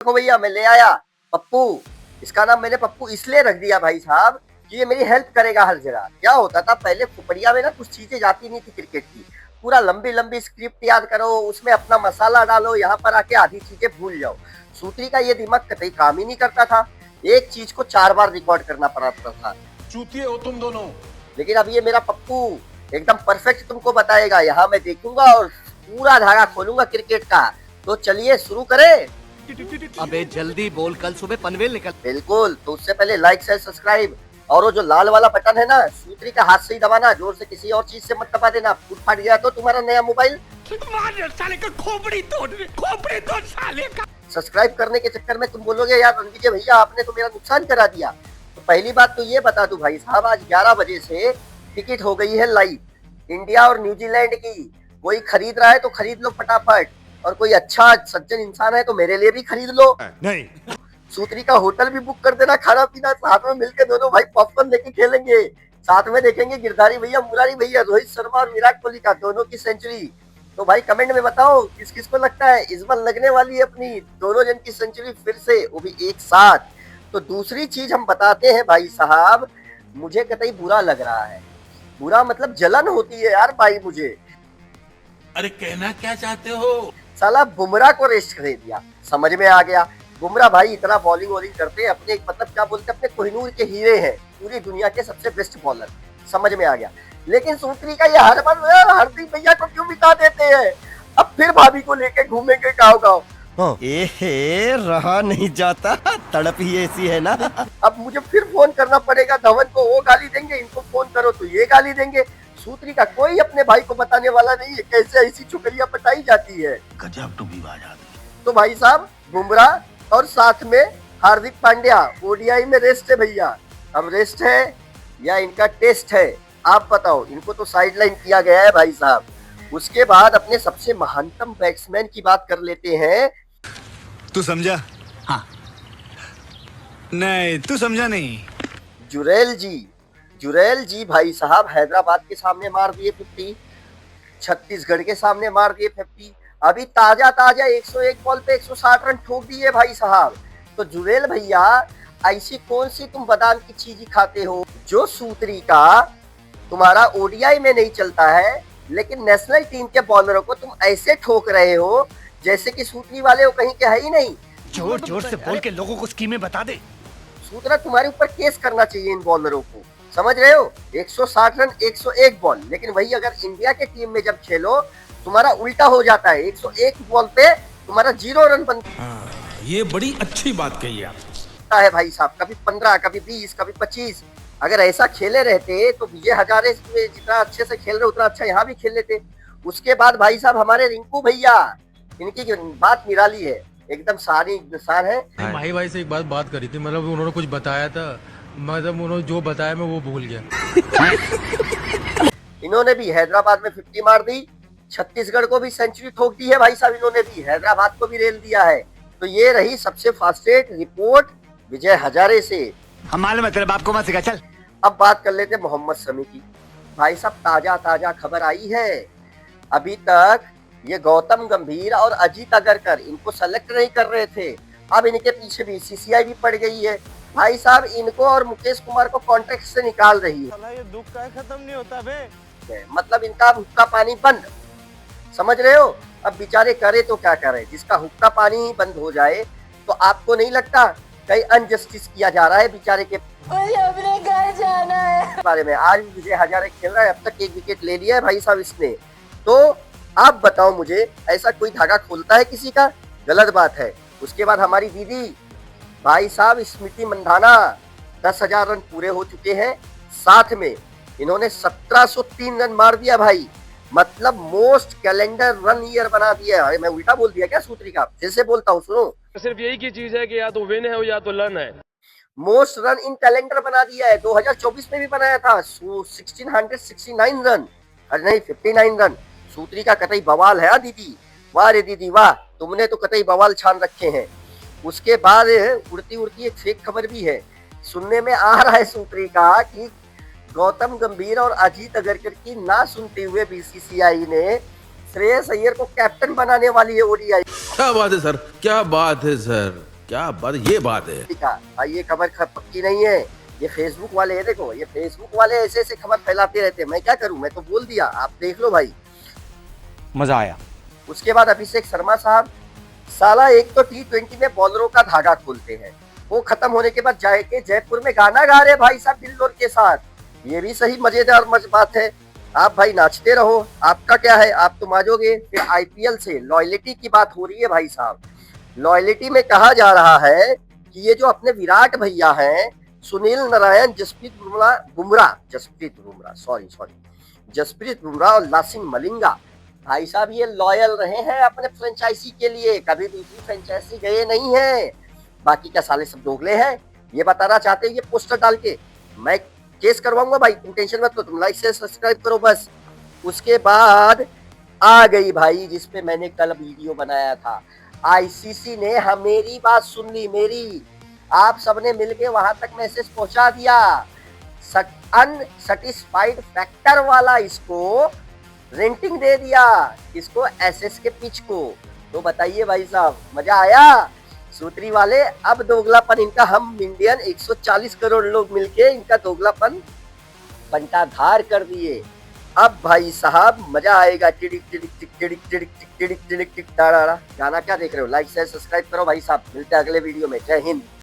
देखो भैया मैं ले आया पप्पू। इसका नाम मैंने पप्पू इसलिए रख दिया भाई साहब कि ये मेरी हेल्प करेगा हर जगह। क्या होता था पहले फुपड़िया में ना कुछ चीजें जाती नहीं थी क्रिकेट की। पूरा लंबी लंबी स्क्रिप्ट याद करो, उसमें अपना मसाला डालो, यहाँ पर आके आधी चीजें भूल जाओ। सूत्री का ये दिमाग कतई काम ही नहीं करता था। एक चीज को 4 बार रिकॉर्ड करना पड़ता था। चूतिए हो तुम दोनों। लेकिन अब ये मेरा पप्पू एकदम परफेक्ट तुमको बताएगा। यहाँ मैं देखूंगा और पूरा धागा खोलूंगा क्रिकेट का। तो चलिए शुरू करें। अबे जल्दी बोल, कल सुबह पनवेल निकल। बिल्कुल, तो उससे पहले लाइक शेयर सब्सक्राइब और वो जो लाल वाला बटन है ना, सूत्री का हाथ से ही दबाना, जोर से किसी और चीज से मत दबा देना। फूट फाट गया तो तुम्हारा नया मोबाइल। साले का खोपड़ी तोड़ साले का। सब्सक्राइब करने के चक्कर में तुम बोलोगे यार रणविजय भैया आपने तो मेरा नुकसान करा दिया। तो पहली बात तो ये बता दूं भाई साहब, आज 11 बजे से टिकट हो गई है लाइव इंडिया और न्यूजीलैंड की। कोई खरीद रहा है तो खरीद लो फटाफट, और कोई अच्छा सज्जन इंसान है तो मेरे लिए भी खरीद लो। नहीं सूत्री का होटल भी बुक कर देना, खाना पीना साथ में मिलकर दोनों भाई पॉपकॉर्न लेके खेलेंगे। साथ में देखेंगे गिरधारी भैया, मुरारी भैया, रोहित शर्मा और विराट कोहली का दोनों की सेंचुरी। तो भाई कमेंट में बताओ किस किस को लगता है इस बार लगने वाली है अपनी दोनों जन की सेंचुरी फिर से, वो भी एक साथ। तो दूसरी चीज हम बताते हैं भाई साहब, मुझे कतई बुरा लग रहा है। बुरा मतलब जलन होती है यार भाई मुझे। अरे कहना क्या चाहते हो? साला बुमराह को रेस्ट कर दिया, समझ में आ गया। बुमराह भाई इतना बॉलिंग वॉलिंग करते हैं, अपने मतलब क्या बोलते हैं, अपने कोहिनूर के हीरे हैं, पूरी दुनिया के सबसे बेस्ट बॉलर, समझ में आ गया। लेकिन सूत्री का ये हर बार हार्दिक भैया को क्यों बिता देते हैं? अब फिर भाभी को लेके घूमेंगे गाँव गाँव। रहा नहीं जाता, तड़प ही ऐसी है ना। अब मुझे फिर फोन करना पड़ेगा धवन को, वो गाली देंगे, इनको फोन करो तो ये गाली देंगे। सूत्री का कोई अपने भाई को बताने वाला नहीं है कैसे ऐसी छुकरियां पटाई जाती है। गजब टुबीबाज आदमी। तो भाई साहब बुमराह और साथ में हार्दिक पांड्या ओडीआई में रेस्ट है भैया। अब रेस्ट है या इनका टेस्ट है आप बताओ। इनको तो साइडलाइन किया गया है भाई साहब। उसके बाद अपने सबसे महानतम बैट्समैन की बात कर लेते हैं। तू समझा? हाँ। नहीं तू समझा नहीं। जुरैल जी भाई साहब हैदराबाद के सामने मार दिए 50, छत्तीसगढ़ के सामने मार दिए 50। अभी ताजा 101 बॉल पे 160 रन ठोक दिए भाई साहब। तो जुरैल भैया ऐसी कौन सी तुम बादाम की चीज खाते हो जो सूत्री का तुम्हारा ओडीआई में नहीं चलता है, लेकिन नेशनल टीम के बॉलरों को तुम ऐसे ठोक रहे हो जैसे कि सूत्री वाले वो कहीं के है ही नहीं। जोर जोर से बोल के लोगों को स्कीमें बता दे। सूत्रा तुम्हारे ऊपर केस करना चाहिए इन बॉलरों को, समझ रहे हो। 160 रन 101 बॉल, लेकिन वही अगर इंडिया के टीम में जब खेलो तुम्हारा उल्टा हो जाता है। 101 बॉल पे तुम्हारा 0 रन बनता ये बड़ी अच्छी बात कही आप है भाई साहब। कभी 15, कभी 20, कभी 25। अगर ऐसा खेले रहते तो विजय हजारे जितना अच्छे से खेल रहे उतना अच्छा यहाँ भी खेल लेते। उसके बाद भाई साहब हमारे रिंकू भैया, इनकी बात निराली है, एकदम सारी इंसान है। माही भाई से एक बात करी थी, मतलब उन्होंने कुछ बताया था, मतलब उन्होंने जो बताया मैं वो भूल गया। इन्होंने भी हैदराबाद में 50 मार दी, छत्तीसगढ़ को भी सेंचुरी ठोक दी है भाई साहब। इन्होंने भी हैदराबाद को भी रेल दिया है। तो ये रही सबसे फास्टेस्ट रिपोर्ट विजय हजारे से। हम मालूम है तेरे बाप को मत सिखा, चल। अब बात कर लेते मोहम्मद शमी की। भाई साहब ताजा खबर आई है, अभी तक ये गौतम गंभीर और अजीत अगरकर इनको सेलेक्ट नहीं कर रहे थे। अब इनके पीछे बीसीसीआई भी पड़ गई है भाई साहब। इनको और मुकेश कुमार को कॉन्ट्रैक्ट से निकाल रही है। ये दुख का खत्म नहीं होता बे। मतलब इनका हुक्का पानी बंद, समझ रहे हो। अब बेचारे करे तो क्या करे, जिसका हुक्का पानी बंद हो जाए तो आपको नहीं लगता कहीं अनजस्टिस किया जा रहा है बेचारे के अपने घर जाना है बारे में। आज विजय हजारे खेल रहा है, अब तक 1 विकेट ले लिया है भाई साहब इसने। तो आप बताओ मुझे, ऐसा कोई धागा खोलता है किसी का? गलत बात है। उसके बाद हमारी दीदी भाई साहब स्मृति मंधाना 10,000 रन पूरे हो चुके हैं। साथ में इन्होंने 1703 रन मार दिया भाई, मतलब मोस्ट कैलेंडर रन ईयर बना दिया है। मैं उल्टा बोल दिया क्या सूत्री का? जैसे बोलता हूँ सुनो, सिर्फ यही की चीज है कि या तो विन है या तो लन है। मोस्ट रन इन कैलेंडर बना दिया है। 2024 में भी बनाया था 1669 रन, अरे नहीं 59 रन। सूत्री का कतई बवाल है दीदी, वाह रे दीदी वाह, तुमने तो कतई बवाल छान रखे हैं। उसके बाद उड़ती उड़ती एक फेक खबर भी है, सुनने में आ रहा है सूत्री का कि गौतम गंभीर और अजीत अगरकर की ना सुनते हुए बीसीसीआई ने श्रेयस अय्यर को कैप्टन बनाने वाली है ओडीआई। क्या बात है सर, क्या बात है सर। क्या बात, ये बात है। ठीक है भाई, ये खबर पक्की नहीं है, ये फेसबुक वाले है, देखो ये फेसबुक वाले ऐसे ऐसे खबर फैलाते रहते हैं, मैं क्या करूं, मैं तो बोल दिया, आप देख लो भाई। मजा आया। उसके बाद अभिषेक शर्मा साहब साला एक तो T20 में बॉलरों का धागा खोलते हैं, वो खत्म होने के बाद जाके जयपुर में गाना गा रहे भाई साहब दिलदौर के साथ, ये भी सही मजेदार बात है। आप भाई नाचते रहो, आपका क्या है, आप तो माजोगे। फिर आईपीएल से लॉयलिटी की बात हो रही है भाई साहब, लॉयलिटी में कहा जा रहा है कि ये जो अपने विराट भैया हैं सुनील नारायण, जसप्रीत बुमराह और लासिन मलिंगा, भाई साहब ये लॉयल रहे हैं अपने फ्रेंचाइजी के लिए, कभी दूसरी फ्रेंचाइजी गए नहीं है। बाकी क्या साले सब दोगले हैं, ये बताना चाहते हैं ये पोस्टर डाल के। मैं केस करवाऊंगा भाई, तुम टेंशन मत लो, तुम लाइक से सब्सक्राइब करो बस। उसके बाद आ गई भाई जिसपे मैंने कल वीडियो बनाया था, आईसीसी ने मेरी बात सुन ली, मेरी, आप सबने मिलके वहां तक मैसेज पहुंचा दिया, अनसेटिस्फाइड फैक्टर वाला इसको रेंटिंग दे दिया, इसको एसएस के पिच को। तो बताइए भाई साहब, मजा आया सूत्री वाले? अब दोगलापन इनका, हम इंडियन 140 करोड़ लोग मिलके इनका दोगलापन बंटाधार कर दिए। अब भाई साहब मजा आएगा। टिडिक टिडिक टिक टिडिक टिडिक टिक टिडिक टिडिक टिक टाड़ा। गाना क्या देख रहे हो, लाइक शेयर सब्सक्राइब करो भाई साहब, मिलते हैं अगले वीडियो में। जय हिंद।